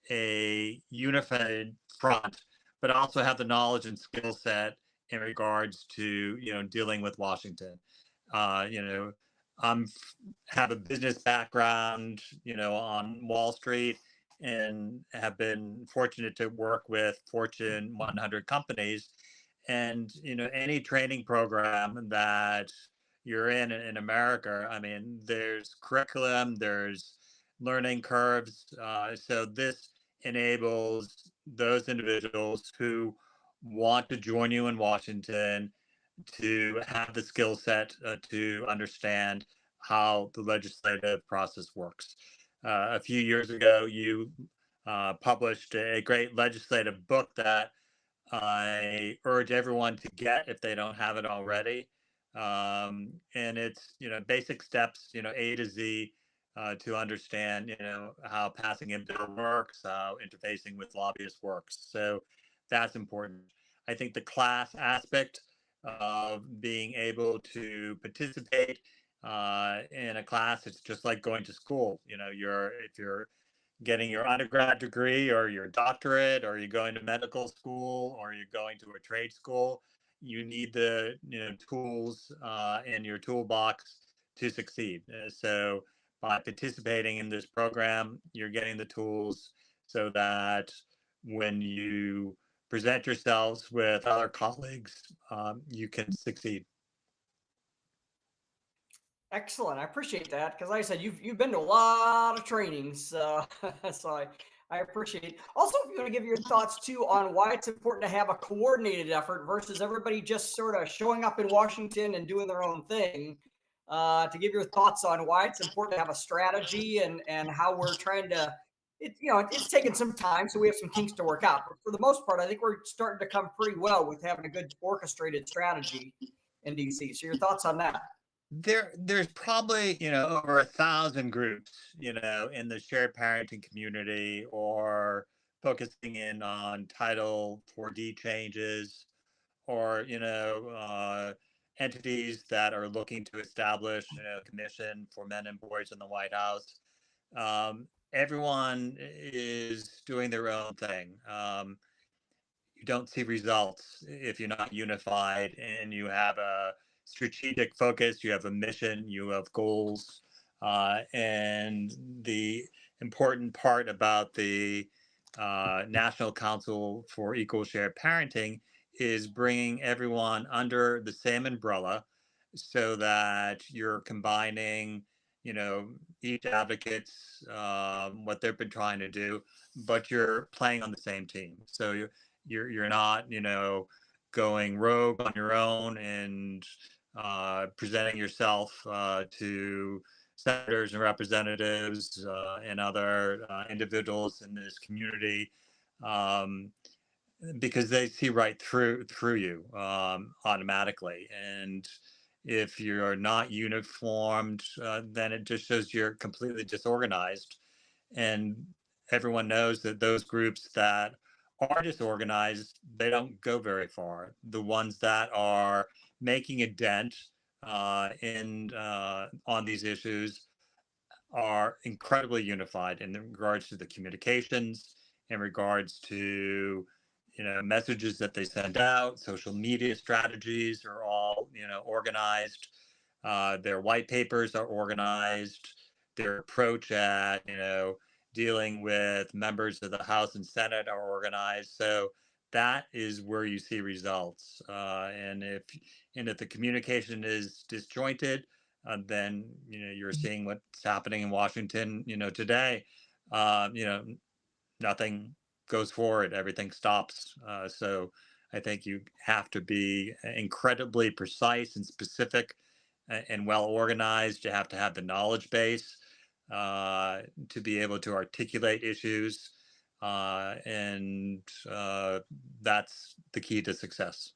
Speaker 1: a unified front, but also have the knowledge and skill set in regards to, dealing with Washington. I'm have a business background, on Wall Street, and have been fortunate to work with Fortune 100 companies. And, any training program that you're in America, I mean, there's curriculum, there's learning curves. So this enables those individuals who want to join you in Washington to have the skill set to understand how the legislative process works. A few years ago, you published a great legislative book that I urge everyone to get if they don't have it already. And it's, basic steps, A to Z, to understand, how passing a bill works, how interfacing with lobbyists works. So that's important. I think the class aspect of being able to participate in a class, it's just like going to school. If you're getting your undergrad degree or your doctorate, or you're going to medical school, or you're going to a trade school, you need the tools in your toolbox to succeed. So by participating in this program, you're getting the tools so that when you present yourselves with other colleagues, you can succeed.
Speaker 22: Excellent. I appreciate that because, like I said, you've been to a lot of trainings, so I appreciate it. Also, if you want to give your thoughts too on why it's important to have a coordinated effort versus everybody just sort of showing up in Washington and doing their own thing, to give your thoughts on why it's important to have a strategy and how we're trying to. It's taken some time, so we have some kinks to work out. But for the most part, I think we're starting to come pretty well with having a good orchestrated strategy in DC. So your thoughts on that?
Speaker 1: There's probably, over 1,000 groups, in the shared parenting community, or focusing in on Title 4D changes, or, entities that are looking to establish, a commission for men and boys in the White House. Everyone is doing their own thing. You don't see results if you're not unified and you have a strategic focus, you have a mission, you have goals. And the important part about the National Council for Equal Shared Parenting is bringing everyone under the same umbrella so that you're combining, each advocate's what they've been trying to do, but you're playing on the same team. So you're not, going rogue on your own and presenting yourself to senators and representatives and other individuals in this community, because they see right through you automatically. And if you're not uniformed, then it just shows you're completely disorganized. And everyone knows that those groups that are disorganized, they don't go very far. The ones that are making a dent on these issues are incredibly unified in regards to the communications, in regards to messages that they send out. Social media strategies are all organized. Their white papers are organized. Their approach at dealing with members of the House and Senate are organized. So that is where you see results. And if the communication is disjointed, then you're seeing what's happening in Washington. Today, nothing goes forward. Everything stops. So I think you have to be incredibly precise and specific and well organized. You have to have the knowledge base to be able to articulate issues, and that's the key to success.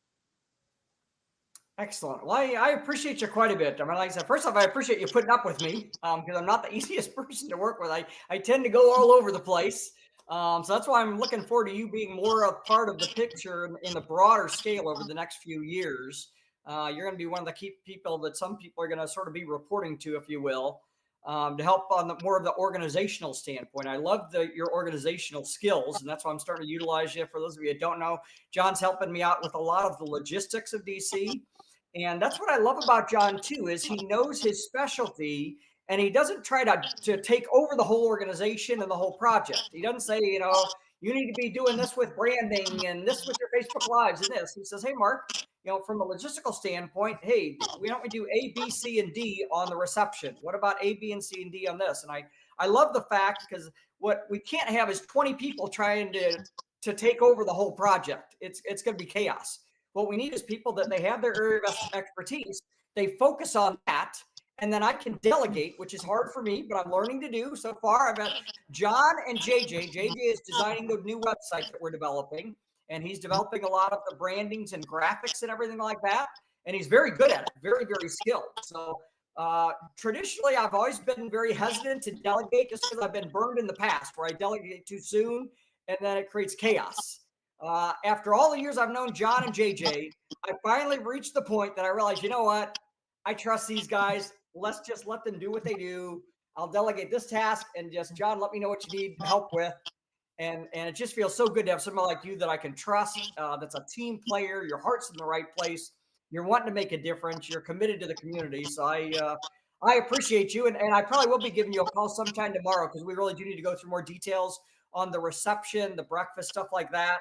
Speaker 22: Excellent. Well, I appreciate you quite a bit. I mean, like I said, first off, I appreciate you putting up with me because I'm not the easiest person to work with. I tend to go all over the place. So that's why I'm looking forward to you being more a part of the picture in the broader scale over the next few years. You're going to be one of the key people that some people are going to sort of be reporting to, if you will, to help on the more of the organizational standpoint. I love your organizational skills, and that's why I'm starting to utilize you. For those of you that don't know, John's helping me out with a lot of the logistics of DC. And that's what I love about John too, is he knows his specialty and he doesn't try to take over the whole organization and the whole project. He doesn't say, you know, you need to be doing this with branding and this with your Facebook Lives and this. He says, hey, Mark, you know, from a logistical standpoint, hey, we don't do A, B, C, and D on the reception. What about A, B, and C, and D on this? And I love the fact, because what we can't have is 20 people trying to take over the whole project. It's going to be chaos. What we need is people that they have their area of expertise. They focus on that, and then I can delegate, which is hard for me, but I'm learning to do. So far, I've got John and JJ. JJ is designing the new website that we're developing, and he's developing a lot of the brandings and graphics and everything like that. And he's very good at it, very, very skilled. So traditionally, I've always been very hesitant to delegate just because I've been burned in the past where I delegate too soon, and then it creates chaos. After all the years I've known John and JJ, I finally reached the point that I realized, you know what? I trust these guys. Let's just let them do what they do. I'll delegate this task and just, John, let me know what you need help with. And it just feels so good to have somebody like you that I can trust, that's a team player. Your heart's in the right place. You're wanting to make a difference. You're committed to the community. So I appreciate you. And I probably will be giving you a call sometime tomorrow because we really do need to go through more details on the reception, the breakfast, stuff like that.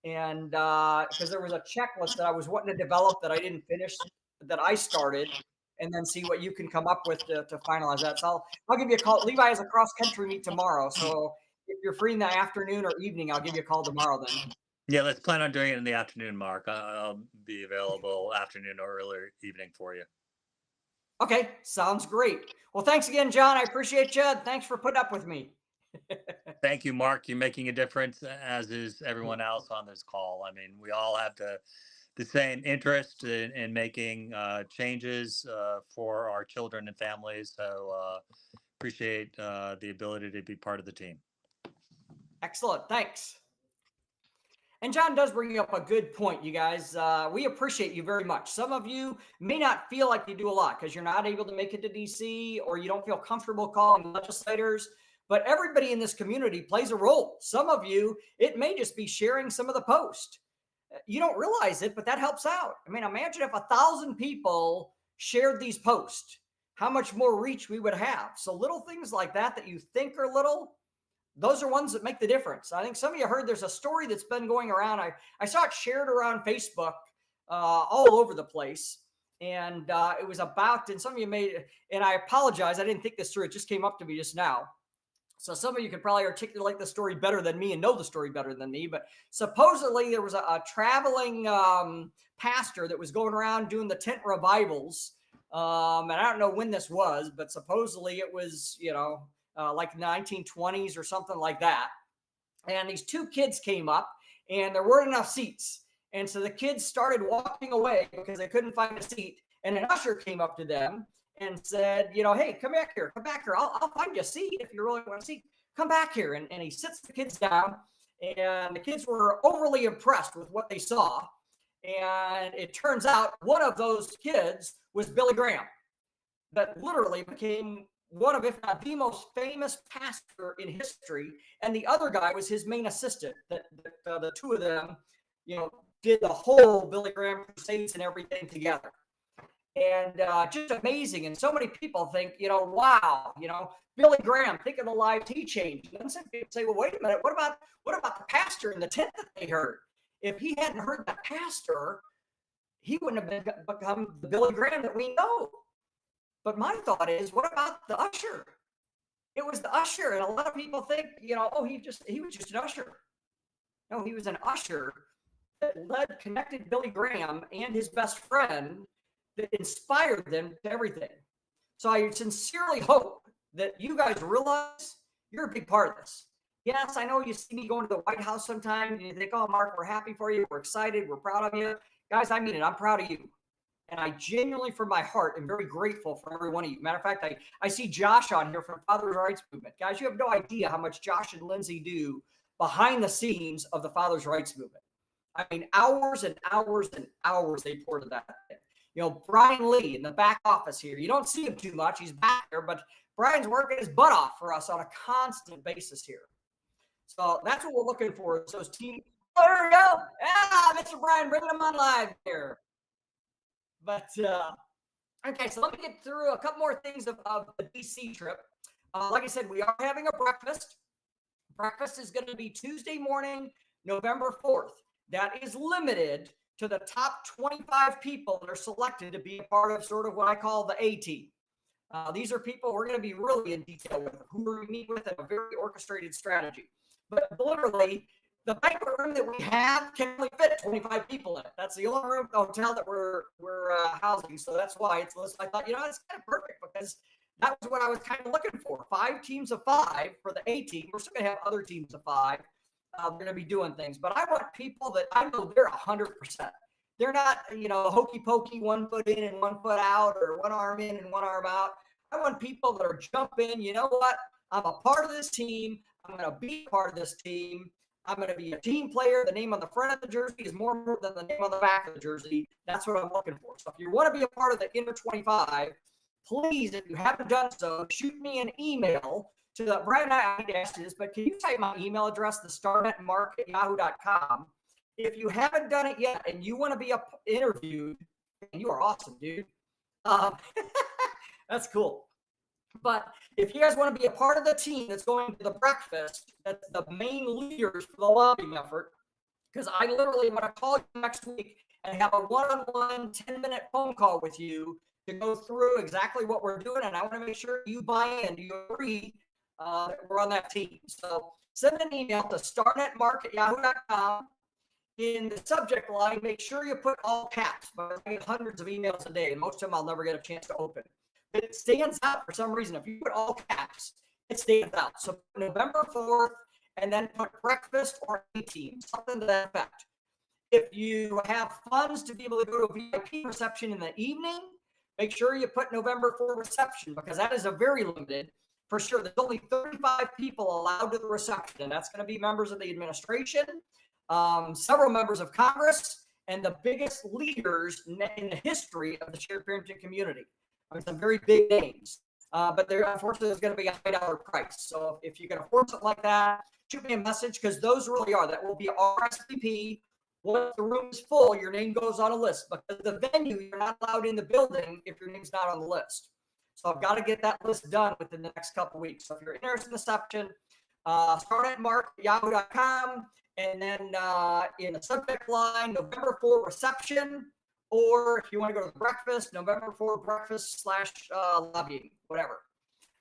Speaker 22: And because there was a checklist that I was wanting to develop that I didn't finish, that I started, and then see what you can come up with to finalize that. So I'll give you a call. Levi has a cross-country meet tomorrow. So if you're free in the afternoon or evening, I'll give you a call tomorrow then.
Speaker 1: Yeah, let's plan on doing it in the afternoon, Mark. I'll be available afternoon or early evening for you.
Speaker 22: Okay, sounds great. Well, thanks again, John. I appreciate you. Thanks for putting up with me.
Speaker 1: Thank you, Mark. You're making a difference, as is everyone else on this call. I mean, we all have the same interest in making changes for our children and families. So appreciate the ability to be part of the team.
Speaker 22: Excellent. Thanks. And John does bring up a good point, you guys. We appreciate you very much. Some of you may not feel like you do a lot because you're not able to make it to DC or you don't feel comfortable calling legislators. But everybody in this community plays a role. Some of you, it may just be sharing some of the post. You don't realize it, but that helps out. I mean, imagine if 1,000 people shared these posts, how much more reach we would have. So little things like that you think are little, those are ones that make the difference. I think some of you heard there's a story that's been going around. I saw it shared around Facebook all over the place. And it was about, and some of you made, and I apologize, I didn't think this through. It just came up to me just now. So some of you could probably articulate the story better than me and know the story better than me. But supposedly there was a traveling pastor that was going around doing the tent revivals. And I don't know when this was, but supposedly it was, like 1920s or something like that. And these two kids came up and there weren't enough seats. And so the kids started walking away because they couldn't find a seat. And an usher came up to them and said, hey, come back here. I'll find you a seat if you really want a seat. Come back here. And he sits the kids down, and the kids were overly impressed with what they saw. And it turns out one of those kids was Billy Graham, that literally became one of, if not the most famous pastor in history. And the other guy was his main assistant. The two of them, did the whole Billy Graham crusades and everything together. And just amazing. And so many people think, wow, Billy Graham, think of the lives he changed. And then some people say, well, wait a minute, what about the pastor in the tent that they heard? If he hadn't heard that pastor, he wouldn't have become the Billy Graham that we know. But my thought is, what about the usher? It was the usher. And a lot of people think, he was just an usher. No, he was an usher that connected Billy Graham and his best friend, that inspired them to everything. So I sincerely hope that you guys realize you're a big part of this. Yes, I know you see me going to the White House sometimes and you think, oh, Mark, we're happy for you. We're excited. We're proud of you. Guys, I mean it. I'm proud of you. And I genuinely, from my heart, am very grateful for every one of you. Matter of fact, I see Josh on here from Father's Rights Movement. Guys, you have no idea how much Josh and Lindsay do behind the scenes of the Father's Rights Movement. I mean, hours and hours and hours they pour to that thing. You know, Brian Lee in the back office here. You don't see him too much. He's back there, but Brian's working his butt off for us on a constant basis here. So that's what we're looking for. Those team. Oh, there we go. Yeah, Mr. Brian, bringing them on live here. But, okay, so let me get through a couple more things of the DC trip. Like I said, we are having a breakfast. Breakfast is going to be Tuesday morning, November 4th. That is limited to the top 25 people that are selected to be a part of sort of what I call the A team. These are people we're going to be really in detail with, who we meet with in a very orchestrated strategy. But literally, the banquet room that we have can only fit 25 people in it. That's the only room, the hotel that we're housing. So that's why it's listed. I thought, it's kind of perfect because that was what I was kind of looking for. 5 teams of 5 for the A team. We're still going to have other teams of 5. They're going to be doing things. But I want people that I know they're 100%. They're not, hokey pokey, 1 foot in and 1 foot out, or 1 arm in and 1 arm out. I want people that are jumping. You know what? I'm a part of this team. I'm going to be part of this team. I'm going to be a team player. The name on the front of the jersey is more important than the name on the back of the jersey. That's what I'm looking for. So if you want to be a part of the Inner 25, please, if you haven't done so, shoot me an email to the Brian. I need to ask you this, but can you type my email address, thestarnetmark@yahoo.com? If you haven't done it yet and you want to be interviewed, and you are awesome, dude. That's cool. But if you guys want to be a part of the team that's going to the breakfast, that's the main leaders for the lobbying effort, because I literally want to call you next week and have a one-on-one 10-minute phone call with you to go through exactly what we're doing, and I want to make sure you buy in. Do you agree that we're on that team? So send an email to starnetmark@yahoo.com. In the subject line, make sure you put all caps, but I get hundreds of emails a day, and most of them I'll never get a chance to open. But it stands out for some reason. If you put all caps, it stands out. So November 4th, and then put breakfast or A team, something to that effect. If you have funds to be able to go to a VIP reception in the evening, make sure you put November 4 reception, because that is a very limited, for sure. There's only 35 people allowed to the reception, and that's going to be members of the administration, several members of Congress, and the biggest leaders in the history of the shared parenting community. I mean, some very big names, but there unfortunately is going to be a $5 price. So if you can afford something like that, shoot me a message, because those really are. That will be RSVP. Once the room is full, your name goes on a list. Because the venue, you're not allowed in the building if your name's not on the list. So I've got to get that list done within the next couple of weeks. So if you're interested in the reception, starnetmark@yahoo.com, and then in the subject line, November 4 reception. Or if you want to go to the breakfast, November 4 breakfast / lobbying, whatever.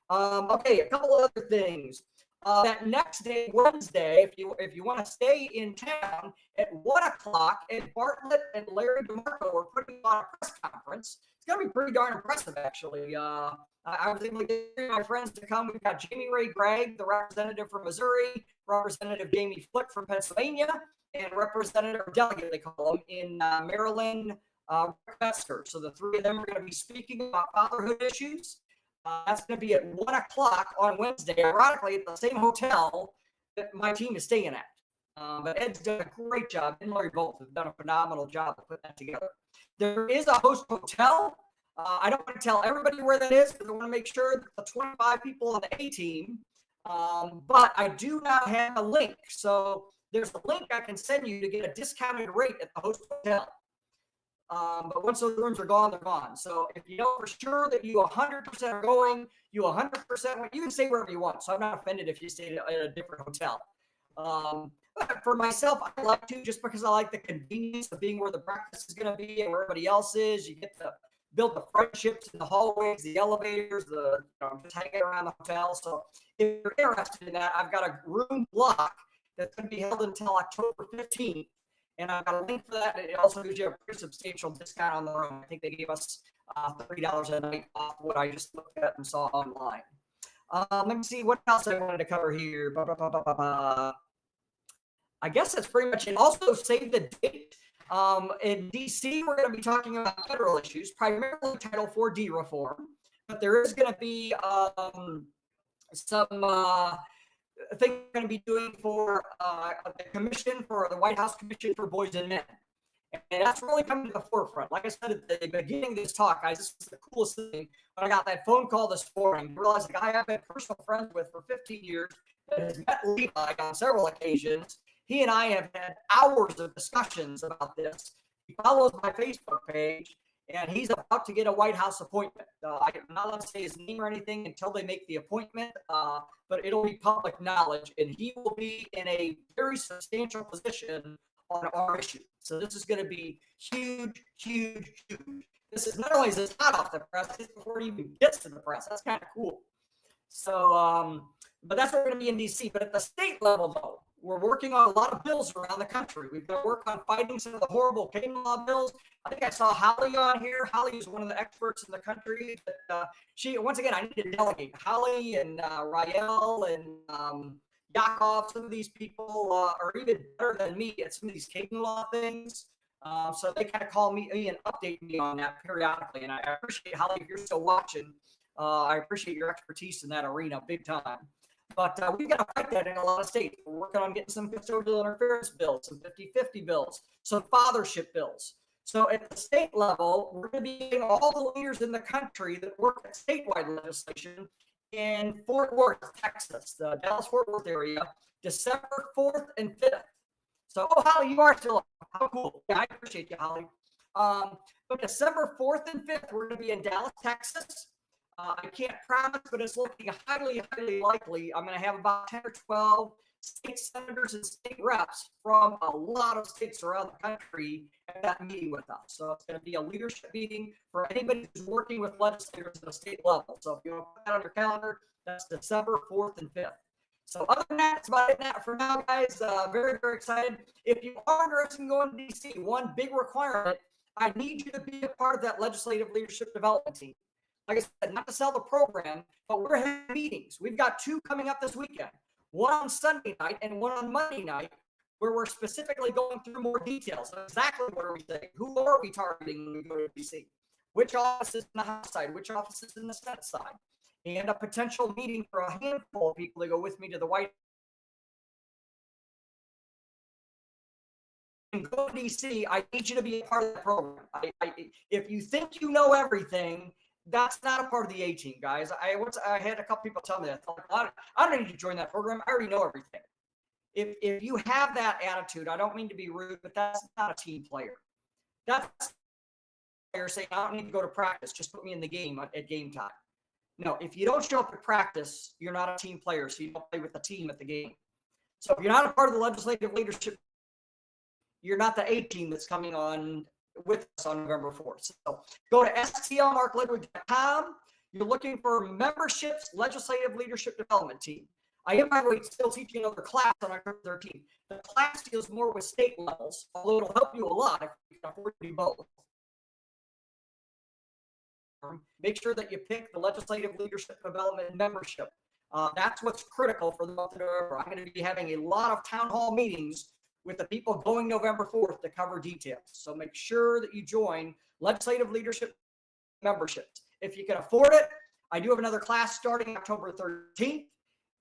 Speaker 22: Okay, a couple of other things. That next day, Wednesday, if you want to stay in town at 1 o'clock, at Bartlett and Larry DeMarco are putting on a press conference. It's going to be pretty darn impressive, actually. I was able to get my friends to come. We've got Jamie Ray Gregg, the representative from Missouri, Representative Jamie Flick from Pennsylvania, and Representative Delegate, they call him, in Maryland, Rick Metzger. So the 3 of them are going to be speaking about fatherhood issues. That's going to be at 1 o'clock on Wednesday, ironically, at the same hotel that my team is staying at. But Ed's done a great job, and Larry both have done a phenomenal job of putting that together. There is a host hotel. I don't want to tell everybody where that is, because I want to make sure that the 25 people on the A team, but I do not have a link. So there's a link I can send you to get a discounted rate at the host hotel. But once those rooms are gone, they're gone. So if you know for sure that you 100% are going, you 100%, you can stay wherever you want. So I'm not offended if you stay at a different hotel. But for myself, I like to, just because I like the convenience of being where the breakfast is going to be and where everybody else is. You get to build the friendships in the hallways, the elevators, just hanging around the hotel. So if you're interested in that, I've got a room block that's going to be held until October 15th. And I've got a link for that. It also gives you a pretty substantial discount on the room. I think they gave us $30 a night off what I just looked at and saw online. Let me see what else I wanted to cover here. I guess that's pretty much it. Also, save the date. In DC, we're going to be talking about federal issues, primarily Title 4D reform, but there is going to be some things we're going to be doing for the commission, for the White House Commission for Boys and Men. And that's really coming to the forefront. Like I said at the beginning of this talk, guys, this was the coolest thing. When I got that phone call this morning, I realized the guy I've been personal friends with for 15 years that has met Levi on several occasions. He and I have had hours of discussions about this. He follows my Facebook page, and he's about to get a White House appointment. I'm not allowed to say his name or anything until they make the appointment, but it'll be public knowledge, and he will be in a very substantial position on our issue. So this is going to be huge, huge, huge. This is not only is this hot off the press, it's before it even gets to the press. That's kind of cool. So, but that's what we're going to be in DC. But at the state level, though, we're working on a lot of bills around the country. We've got to work on fighting some of the horrible cane law bills. I think I saw Holly on here. Holly is one of the experts in the country. But she, once again, I need to delegate. Holly and Rael and Yakov, some of these people are even better than me at some of these cane law things. So they kind of call me and update me on that periodically. And I appreciate, Holly, if you're still watching, I appreciate your expertise in that arena big time. But we've got to fight that in a lot of states. We're working on getting some custodial interference bills, some 50-50 bills, some fathership bills. So at the state level, we're going to be getting all the leaders in the country that work at statewide legislation in Fort Worth, Texas, the Dallas-Fort Worth area, December 4th and 5th. So, oh, Holly, you are still, how cool. Yeah, I appreciate you, Holly. But December 4th and 5th, we're going to be in Dallas, Texas. I can't promise, but it's looking highly, highly likely. I'm going to have about 10 or 12 state senators and state reps from a lot of states around the country at that meeting with us. So it's going to be a leadership meeting for anybody who's working with legislators at the state level. So if you want to put that on your calendar, that's December 4th and 5th. So other than that, it's about it for now, guys. Very, very excited. If you are interested in going to DC, one big requirement, I need you to be a part of that legislative leadership development team. Like I said, not to sell the program, but we're having meetings. We've got 2 coming up this weekend, one on Sunday night and one on Monday night, where we're specifically going through more details. Exactly what are we saying? Who are we targeting when we go to DC? Which offices in the House side? Which offices in the Senate side? And a potential meeting for a handful of people to go with me to the White House. And go to DC, I need you to be a part of the program. If you think you know everything, that's not a part of the A team, guys. I had a couple people tell me that. I don't need to join that program. I already know everything. If you have that attitude, I don't mean to be rude, but that's not a team player. That's a player saying, I don't need to go to practice. Just put me in the game at game time. No, if you don't show up at practice, you're not a team player, so you don't play with the team at the game. So if you're not a part of the legislative leadership, you're not the A team that's coming on with us on November 4th. So go to stlmarklitwood.com. You're looking for memberships, legislative leadership development team. I am, by the way, still teaching another class on October 13th. The class deals more with state levels, although it'll help you a lot if you can afford to do both. Make sure that you pick the legislative leadership development membership. That's what's critical for the month of November. I'm going to be having a lot of town hall meetings with the people going November 4th to cover details. So make sure that you join legislative leadership memberships. If you can afford it, I do have another class starting October 13th.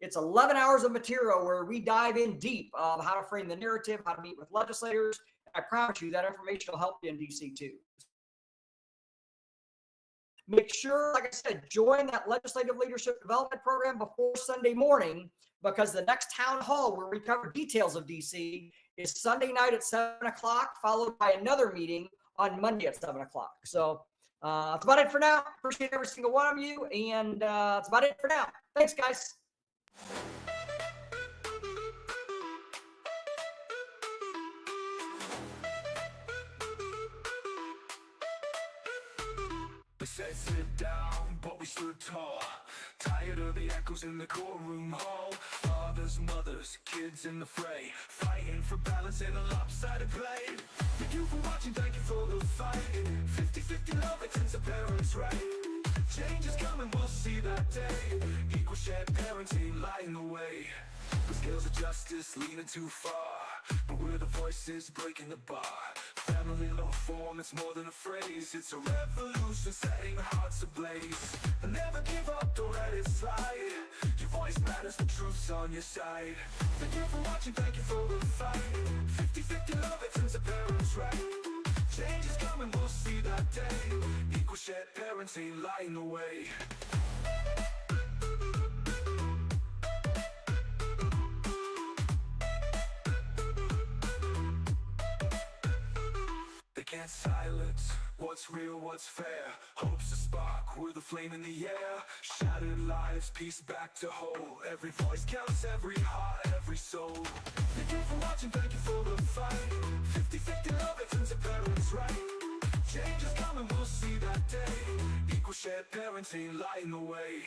Speaker 22: It's 11 hours of material where we dive in deep of how to frame the narrative, how to meet with legislators. I promise you that information will help you in DC too. Make sure, like I said, join that legislative leadership development program before Sunday morning, because the next town hall where we cover details of DC is Sunday night at 7 o'clock, followed by another meeting on Monday at 7 o'clock. So that's about it for now. Appreciate every single one of you, and that's about it for now. Thanks, guys.
Speaker 21: They said sit down, but we stood tall. Tired of the echoes in the courtroom hall. Fathers, mothers, kids in the fray, fighting for balance in a lopsided play. Thank you for watching, thank you for the fight. 50-50 love, it's a parents' right. Change is coming, we'll see that day. Equal shared parenting, lighting the way. The scales of justice leaning too far, but we're the voices breaking the bar. Family love form, it's more than a phrase. It's a revolution setting hearts ablaze. And never give up, don't let it slide. Your voice matters, the truth's on your side. Thank you for watching, thank you for the fight. 50-50 love, it turns the parents right. Change is coming, we'll see that day. Equal shared parents ain't lying away. They can't silence what's real, what's fair. Hope's a spark with a flame in the air. Shattered lives, peace back to whole. Every voice counts, every heart, every soul. Thank you for watching, thank you for the fight. 50-50 love, it turns the parents right. Change is coming, we'll see that day. Equal shared parents ain't lying away.